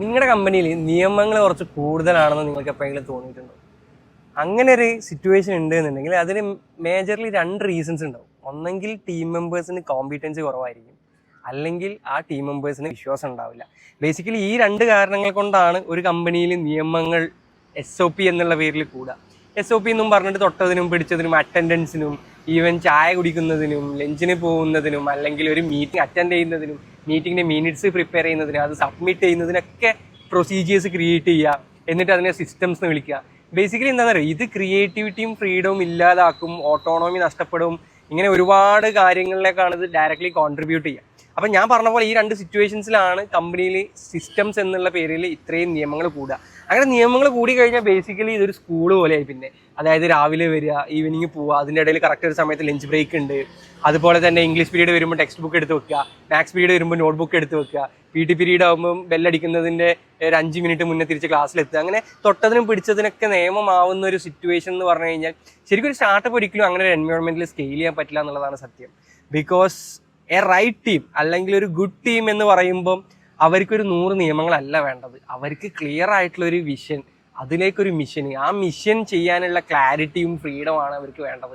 നിങ്ങളുടെ കമ്പനിയിൽ നിയമങ്ങൾ കുറച്ച് കൂടുതലാണെന്ന് നിങ്ങൾക്ക് എപ്പോഴെങ്കിലും തോന്നിയിട്ടുണ്ടോ? അങ്ങനെ ഒരു സിറ്റുവേഷൻ ഉണ്ട് എന്നുണ്ടെങ്കിൽ അതിന് മേജർലി 2 റീസൺസ് ഉണ്ടാവും. ഒന്നെങ്കിൽ ടീം മെമ്പേഴ്സിന് കോമ്പിറ്റൻസി കുറവായിരിക്കും, അല്ലെങ്കിൽ ആ ടീം മെമ്പേഴ്സിന് വിശ്വാസം ഉണ്ടാവില്ല. ബേസിക്കലി ഈ 2 കാരണങ്ങൾ കൊണ്ടാണ് ഒരു കമ്പനിയിൽ നിയമങ്ങൾ SOP എന്നുള്ള പേരിൽ കൂടുക. SOP എന്നും പറഞ്ഞിട്ട് തൊട്ടതിനും പിടിച്ചതിനും അറ്റൻഡൻസിനും ഈവൻ ചായ കുടിക്കുന്നതിനും ലഞ്ചിന് പോകുന്നതിനും അല്ലെങ്കിൽ ഒരു മീറ്റിംഗ് അറ്റൻഡ് ചെയ്യുന്നതിനും മീറ്റിങ്ങിൻ്റെ മിനിറ്റ്സ് പ്രിപ്പയർ ചെയ്യുന്നതിനും അത് സബ്മിറ്റ് ചെയ്യുന്നതിനൊക്കെ പ്രൊസീജിയേഴ്സ് ക്രിയേറ്റ് ചെയ്യുക, എന്നിട്ട് അതിനെ സിസ്റ്റംസ് എന്ന് വിളിക്കുക. ബേസിക്കലി എന്താണെന്ന് പറയുക, ഇത് ക്രിയേറ്റിവിറ്റിയും ഫ്രീഡവും ഇല്ലാതാക്കും, ഓട്ടോണോമി നഷ്ടപ്പെടും. ഇങ്ങനെ ഒരുപാട് കാര്യങ്ങളിലേക്കാണ് ഇത് ഡയറക്റ്റ്ലി കോൺട്രിബ്യൂട്ട് ചെയ്യുക. അപ്പം ഞാൻ പറഞ്ഞ പോലെ ഈ 2 സിറ്റുവേഷൻസിലാണ് കമ്പനിയിൽ സിസ്റ്റംസ് എന്നുള്ള പേരിൽ ഇത്രയും നിയമങ്ങൾ കൂടുക. അങ്ങനെ നിയമങ്ങൾ കൂടി കഴിഞ്ഞാൽ ബേസിക്കലി ഇതൊരു സ്കൂൾ പോലെയായി. പിന്നെ അതായത് രാവിലെ വരിക, ഈവനിങ് പോവുക, അതിൻ്റെ ഇടയിൽ കറക്റ്റ് ഒരു സമയത്ത് ലഞ്ച് ബ്രേക്ക് ഉണ്ട്. അതുപോലെ തന്നെ ഇംഗ്ലീഷ് പീരീഡ് വരുമ്പോൾ ടെക്സ്റ്റ് ബുക്ക് എടുത്ത് വെക്കുക, മാത്സ് പീരീഡ് വരുമ്പോൾ നോട്ട് ബുക്ക് എടുത്ത് വെക്കുക, PT പീരീഡ് ആകുമ്പോൾ ബെല്ലടിക്കുന്നതിൻ്റെ ഒരു 5 മിനിറ്റ് മുന്നേ തിരിച്ച് ക്ലാസ്സിലെത്തുക. അങ്ങനെ തൊട്ടതിനും പിടിച്ചതിനൊക്കെ നിയമമാവുന്ന ഒരു സിറ്റുവേഷൻ എന്ന് പറഞ്ഞു കഴിഞ്ഞാൽ ശരിക്കും ഒരു സ്റ്റാർട്ടപ്പ് ഒരിക്കലും അങ്ങനെ ഒരു എൻവയോൺമെൻറ്റിൽ സ്കെയിൽ ചെയ്യാൻ പറ്റില്ല എന്നുള്ളതാണ് സത്യം. ബിക്കോസ് എ റൈറ്റ് ടീം അല്ലെങ്കിൽ ഒരു ഗുഡ് ടീം എന്ന് പറയുമ്പം അവർക്കൊരു 100 നിയമങ്ങളല്ല വേണ്ടത്. അവർക്ക് ക്ലിയർ ആയിട്ടുള്ളൊരു വിഷൻ, അതിലേക്കൊരു മിഷൻ, ആ മിഷൻ ചെയ്യാനുള്ള ക്ലാരിറ്റിയും ഫ്രീഡമാണ് അവർക്ക് വേണ്ടത്.